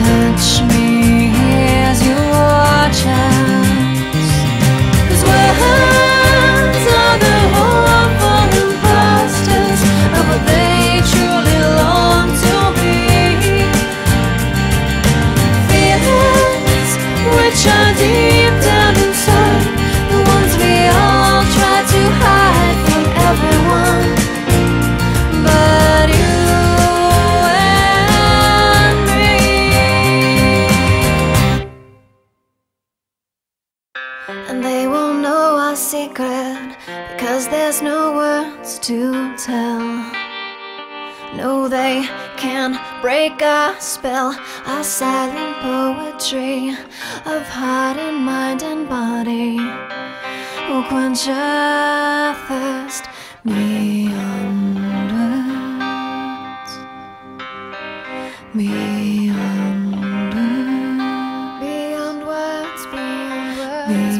touch me, here's your chance. 'Cause words are the hopeful imposters of what they truly long to be. Feelings which are deep down inside, the ones we all try to hide from everyone but you and me. And they won't know our secret, because there's no words to tell. No, they can't break our spell, our silent poetry of heart and mind and body will quench our thirst beyond words, beyond words, beyond words, beyond words.